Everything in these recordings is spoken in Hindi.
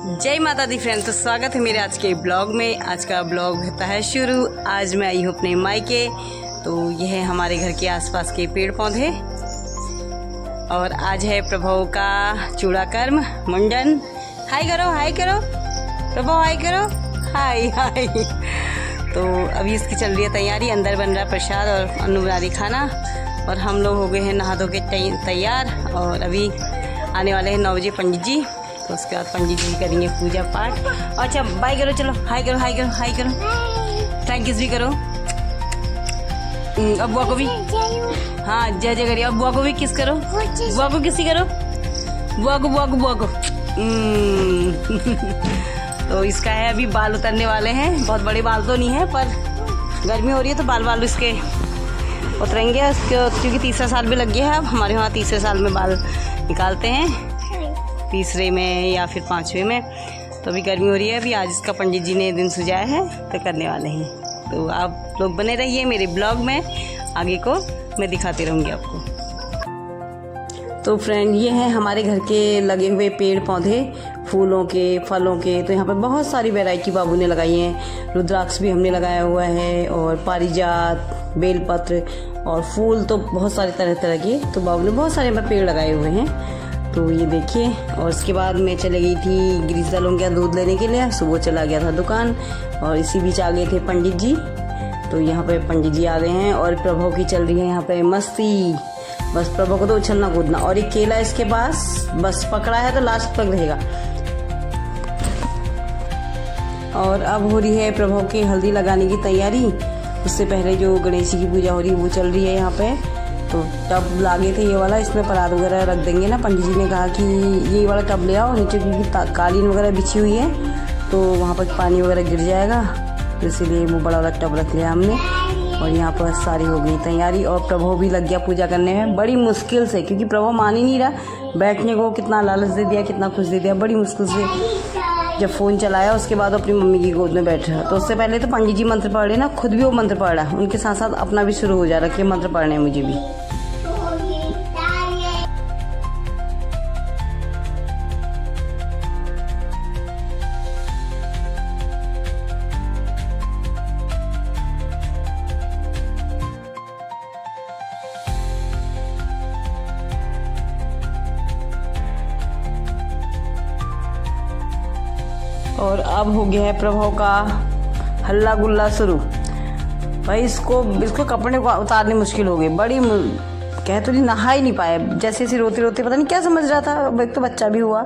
जय माता दी फ्रेंड, तो स्वागत है मेरे आज के ब्लॉग में। आज का ब्लॉग होता है शुरू। आज मैं आई हूँ अपने मायके। तो यह है हमारे घर के आसपास के पेड़ पौधे और आज है प्रभु का चूड़ाकर्म मुंडन। हाय करो, हाय करो प्रभु, हाय करो, हाय हाय। तो अभी इसकी चल रही है तैयारी, अंदर बन रहा प्रसाद और अनु बना रही खाना और हम लोग हो गए हैं नहा धो के तैयार। और अभी आने वाले हैं 9 बजे पंडित जी, तो उसके बाद पंडित जी करेंगे पूजा पाठ। अच्छा बाय करो, चलो हाय करो, हाय करो, हाय करो, थैंक यू भी करो। अब बुआ को भी, हाँ जय जय करिए। अब बुआ को भी किस करो, बुआ को किसी करो, बुआ को, बुआ को, बुआ को। तो इसका है अभी बाल उतरने वाले हैं। बहुत बड़े बाल तो नहीं है, पर गर्मी हो रही है तो बाल इसके उतरेंगे क्योंकि तीसरा साल भी लग गया है। अब हमारे वहाँ तीसरे साल में बाल निकालते हैं, तीसरे में या फिर 5वें में। तो अभी गर्मी हो रही है। अभी आज इसका पंडित जी ने दिन सुझाया है तो करने वाले हैं। तो आप लोग बने रहिए मेरे ब्लॉग में, आगे को मैं दिखाती रहूँगी आपको। तो फ्रेंड ये हैं हमारे घर के लगे हुए पेड़ पौधे, फूलों के, फलों के। तो यहाँ पर बहुत सारी वैरायटी बाबू ने लगाई हैं। रुद्राक्ष भी हमने लगाया हुआ है और पारिजात, बेलपत्र और फूल तो बहुत सारे तरह तरह के। तो बाबू ने बहुत सारे पेड़ लगाए हुए हैं। तो ये देखिए। और उसके बाद मैं चले गई थी गिरीश दलों का दूध लेने के लिए। सुबह चला गया था दुकान और इसी बीच आ गए थे पंडित जी। तो यहाँ पे पंडित जी आ गए हैं और प्रभु की चल रही है यहाँ पे मस्ती। बस प्रभु को तो उछलना कूदना और एक केला इसके पास बस पकड़ा है तो लास्ट तक रहेगा। और अब हो रही है प्रभु के हल्दी लगाने की तैयारी। उससे पहले जो गणेश जी की पूजा हो रही है वो चल रही है यहाँ पे। तो टब लागे थे ये वाला, इसमें परात वगैरह रख देंगे ना। पंडित जी ने कहा कि ये वाला टब ले आओ नीचे, क्योंकि कालीन वगैरह बिछी हुई है तो वहाँ पर पानी वगैरह गिर जाएगा, तो इसीलिए वो बड़ा वाला टब रख लिया हमने। और यहाँ पर सारी हो गई तैयारी और प्रभु भी लग गया पूजा करने में बड़ी मुश्किल से, क्योंकि प्रभु मान ही नहीं रहा बैठने को। कितना लालच दे दिया, कितना खुश दे दिया, बड़ी मुश्किल से जब फ़ोन चलाया उसके बाद अपनी मम्मी की गोद में बैठा। तो उससे पहले तो पंडित जी मंत्र पढ़ रहे ना, खुद भी वो मंत्र पढ़ रहा, उनके साथ साथ अपना भी शुरू हो जा रहा कि मंत्र पढ़ने मुझे भी। और अब हो गया है प्रभु का हल्ला गुल्ला शुरू। भाई इसको कपड़े उतारने मुश्किल हो गए। बड़ी कह तो नहीं, नहा ही नहीं पाया। जैसे जैसे रोते रोते पता नहीं क्या समझ रहा था, एक तो बच्चा भी हुआ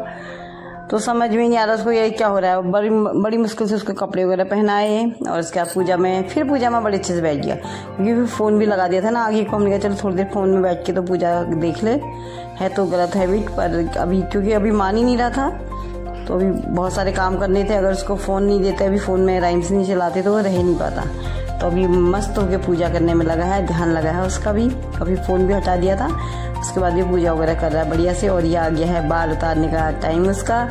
तो समझ में नहीं आ रहा उसको ये क्या हो रहा है। बड़ी मुश्किल से उसको कपड़े वगैरह पहनाए और उसके बाद पूजा में बड़े अच्छे से बैठ गया, क्योंकि फिर फ़ोन भी लगा दिया था ना आगे को। हमने कहा चलो थोड़ी देर फ़ोन में बैठ के तो पूजा देख ले। है तो गलत हैबिट, पर अभी क्योंकि अभी मान ही नहीं रहा था तो अभी बहुत सारे काम करने थे। अगर उसको फ़ोन नहीं देते, अभी फ़ोन में राइम्स नहीं चलाते तो वो रह नहीं पाता। तो अभी मस्त होकर पूजा करने में लगा है, ध्यान लगा है उसका भी। अभी फ़ोन भी हटा दिया था, उसके बाद भी पूजा वगैरह कर रहा है बढ़िया से। और ये आ गया है बाल उतारने का टाइम उसका।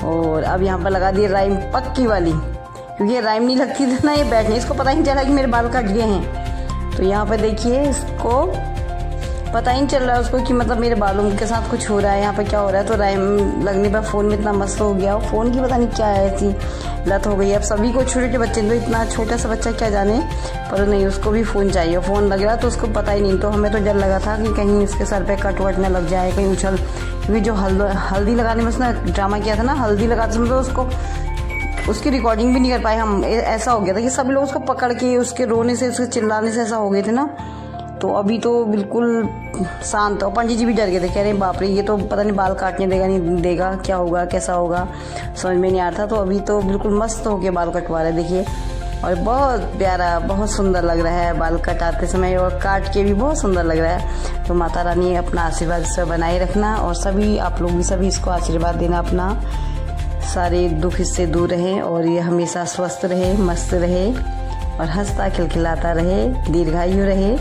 और अब यहाँ पर लगा दी राइम पक्की वाली, क्योंकि ये राइम नहीं लगती थी ना ये बैठने, इसको पता ही नहीं चला कि मेरे बाल कट गए हैं। तो यहाँ पर देखिए इसको पता ही नहीं चल रहा है उसको कि मतलब मेरे बालों के साथ कुछ हो रहा है, यहाँ पे क्या हो रहा है। तो राइम लगने पर फ़ोन में इतना मस्त हो गया। फ़ोन की पता नहीं क्या है, ऐसी लत हो गई। अब सभी को, छोटे छोटे बच्चे, तो इतना छोटा सा बच्चा क्या जाने, पर नहीं उसको भी फ़ोन चाहिए। फ़ोन लग रहा तो उसको पता ही नहीं। तो हमें तो डर लगा था कि कहीं इसके सर पे कट वट न लग जाए, कहीं उछल। क्योंकि जो हल्दी लगाने में उसने ड्रामा किया था ना, हल्दी लगाते समय तो उसकी रिकॉर्डिंग भी नहीं कर पाए हम। ऐसा हो गया था कि सब लोग उसको पकड़ के उसके रोने से, उसके चिल्लाने से ऐसा हो गए थे ना। तो अभी तो बिल्कुल शांत। और पंडित जी भी डर गए थे, कह रहे बाप रे ये तो पता नहीं बाल काटने देगा नहीं देगा, क्या होगा कैसा होगा समझ में नहीं आ रहा था। तो अभी तो बिल्कुल मस्त होके बाल कटवा रहे देखिए। और बहुत प्यारा, बहुत सुंदर लग रहा है बाल कटाते समय, और काट के भी बहुत सुंदर लग रहा है। तो माता रानी अपना आशीर्वाद से बनाए रखना, और सभी आप लोग भी सभी इसको आशीर्वाद देना, अपना सारे दुख इससे दूर रहे और ये हमेशा स्वस्थ रहे, मस्त रहे और हंसता खिलखिलाता रहे, दीर्घायु रहे।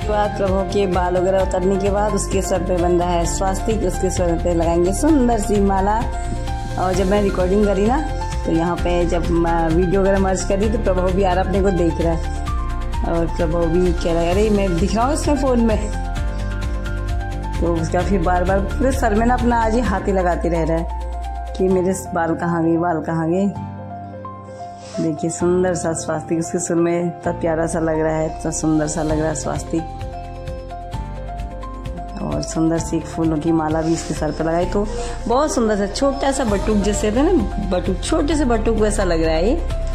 उसके बाद प्रभु के बाल वगैरह उतरने के बाद उसके सर पे बन रहा है स्वास्तिक, उसके सर पे लगाएंगे सुंदर सी माला। और जब मैं रिकॉर्डिंग करी ना तो यहाँ पे जब मैं वीडियो वगैरह मर्ज करी तो प्रभु भी आ रहा अपने को देख रहा है और प्रभु भी कह रहा है अरे मैं दिख रहा हूँ इसमें फ़ोन में। तो उसका फिर बार बार पूरे सर में ना अपना आज ही हाथी लगाते रह रहा है कि मेरे बाल कहाँ गए, बाल कहाँ गए। देखिए सुंदर सा स्वास्तिक उसके सिर में, इतना प्यारा सा लग रहा है, इतना सुंदर सा लग रहा है स्वास्तिक। और सुंदर सी फूलों की माला भी इसके सर पे लगाई तो बहुत सुंदर सा छोटा सा बटुक जैसे थे ना, बटुक छोटे से बटुक वैसा लग रहा है ये।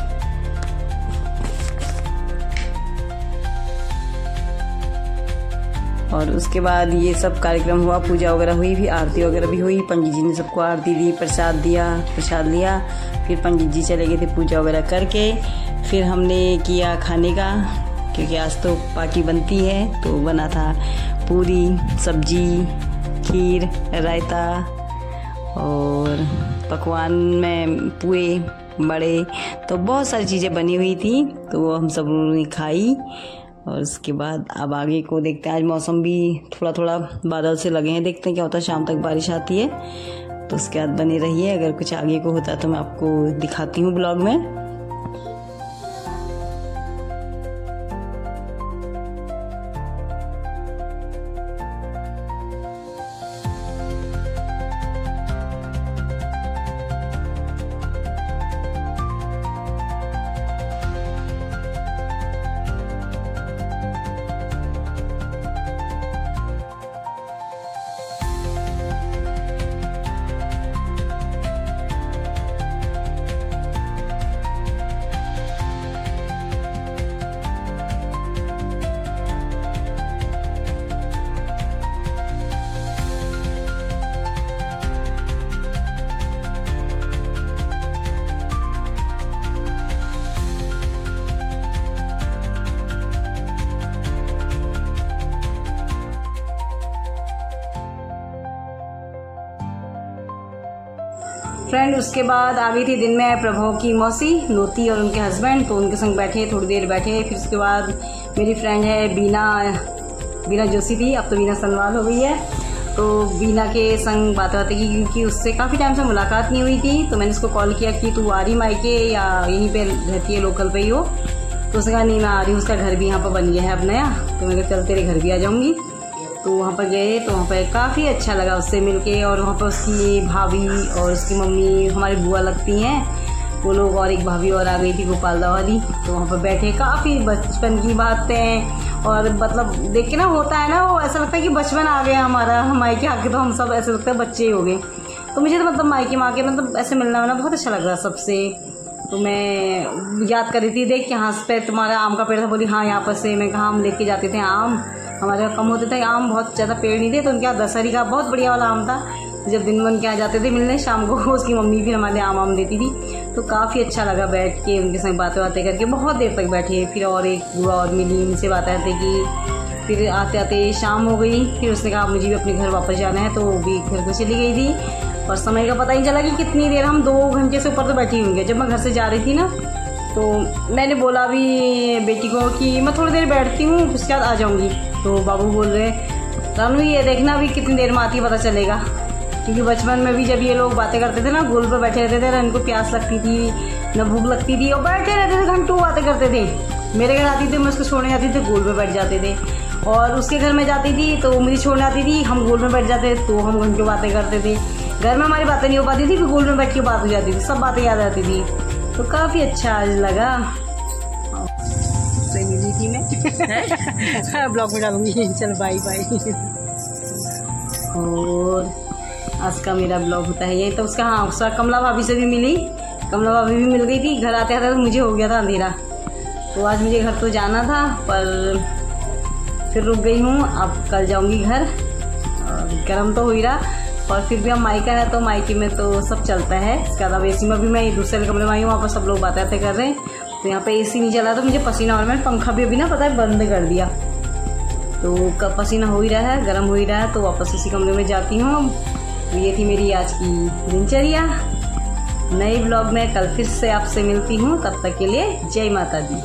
और उसके बाद ये सब कार्यक्रम हुआ, पूजा वगैरह हुई, भी आरती वगैरह भी हुई। पंडित जी ने सबको आरती दी, प्रसाद दिया, प्रसाद लिया। फिर पंडित जी चले गए थे पूजा वगैरह करके। फिर हमने किया खाने का, क्योंकि आज तो पार्टी बनती है। तो बना था पूरी, सब्जी, खीर, रायता और पकवान में पुए, बड़े, तो बहुत सारी चीज़ें बनी हुई थी। तो वो हम सब लोगों ने खाई। और उसके बाद अब आगे को देखते हैं। आज मौसम भी थोड़ा थोड़ा बादल से लगे हैं, देखते हैं क्या होता है, शाम तक बारिश आती है। तो उसके बाद बने रहिए, अगर कुछ आगे को होता है तो मैं आपको दिखाती हूँ ब्लॉग में। फ्रेंड उसके बाद आ गई थी दिन में प्रभु की मौसी नोती और उनके हस्बैंड, तो उनके संग बैठे, थोड़ी देर बैठे। फिर उसके बाद मेरी फ्रेंड है बीना जोशी थी, अब तो बीना सनवाल हो गई है। तो बीना के संग बातें की, क्योंकि उससे काफ़ी टाइम से मुलाकात नहीं हुई थी। तो मैंने उसको कॉल किया कि तू आ रही मायके या यहीं पे रहती है, लोकल पे ही हो। तो उसने कहा नहीं मैं आ रही हूँ, उसका घर भी यहाँ पर बन गया है अब नया। तो मैंने कहा चल तेरे घर भी आ जाऊँगी। तो वहाँ पर गए, तो वहाँ पर काफ़ी अच्छा लगा उससे मिलके। और वहाँ पर उसकी भाभी और उसकी मम्मी हमारी बुआ लगती हैं, वो लोग, और एक भाभी और आ गई थी गोपालदा वाली। तो वहाँ पर बैठे, काफ़ी बचपन की बातें, और मतलब देख के ना होता है ना, वो ऐसा लगता है कि बचपन आ गया हमारा, मायके आके तो हम सब ऐसे लगता है बच्चे ही हो गए। तो मुझे तो मतलब मायके माँ के मतलब ऐसे मिलना मिलना बहुत अच्छा लग रहा सबसे। तो मैं याद कर रही थी, देख यहाँ पे तुम्हारा आम का पेड़ था, बोली हाँ यहाँ पर से। मैं कहा हम लेके जाते थे आम, हमारे यहाँ कम होते थे आम, बहुत ज़्यादा पेड़ नहीं थे। तो उनके यहाँ दशहरी का बहुत बढ़िया वाला आम था। जब दिन में उनके यहाँ जाते थे मिलने, शाम को उसकी मम्मी भी हमारे आम देती थी। तो काफ़ी अच्छा लगा बैठ के उनके साथ बातें करके, बहुत देर तक बैठे। फिर और एक बुआ और मिली, उनसे बातें की। फिर आते आते शाम हो गई। फिर उसने कहा मुझे भी अपने घर वापस जाना है, तो वो भी घर को चली गई थी। और समय का पता ही चला कि कितनी देर, हम 2 घंटे से ऊपर तो बैठी होंगे। जब मैं घर से जा रही थी ना, तो मैंने बोला भी बेटी को कि मैं थोड़ी देर बैठती हूँ, उसके बाद आ जाऊँगी। तो बाबू बोल रहे रानू ये देखना भी कितनी देर में आती है, पता चलेगा। क्योंकि बचपन में भी जब ये लोग बातें करते थे ना, गोल पर बैठे रहते थे ना, इनको प्यास लगती थी न भूख लगती थी, और बैठे रहते थे घंटों बातें करते थे। मेरे घर आती थी, मैं उसको छोड़ने जाती थी, गोल पर बैठ जाते थे। और उसके घर में जाती थी तो मुझे छोड़ने आती थी, हम गोल में बैठ जाते, तो हम घंटों बातें करते थे। घर में हमारी बातें नहीं हो पाती थी, फिर गोल में बैठ के बात हो जाती थी, सब बातें याद आती थी। तो काफ़ी अच्छा आज लगा। मिली थी मैं ब्लॉग में डालूंगी। चल बाय बाय। और आज का मेरा ब्लॉग होता है ये। तो उसका हाँ, उसका कमला भाभी से भी मिली, कमला भाभी भी मिल गई थी। घर आते आते तो मुझे हो गया था अंधेरा। तो आज मुझे घर तो जाना था, पर फिर रुक गई हूँ। अब कल जाऊँगी घर। और गर्म तो हो ही रहा, और फिर भी हम मायका है तो मायके में तो सब चलता है। इसके अलावा एसी में भी मैं दूसरे कमरे में आई हूँ, वहाँ पर सब लोग बातें कर रहे हैं। तो यहाँ पे एसी नहीं चला, तो मुझे पसीना, और मैंने पंखा भी अभी ना पता है बंद कर दिया। तो कब पसीना हो ही रहा है, गर्म हो ही रहा है, तो वापस उसी कमरे में जाती हूँ। तो ये थी मेरी आज की दिनचर्या। नए ब्लॉग में कल फिर से आपसे मिलती हूँ, तब तक के लिए जय माता दी।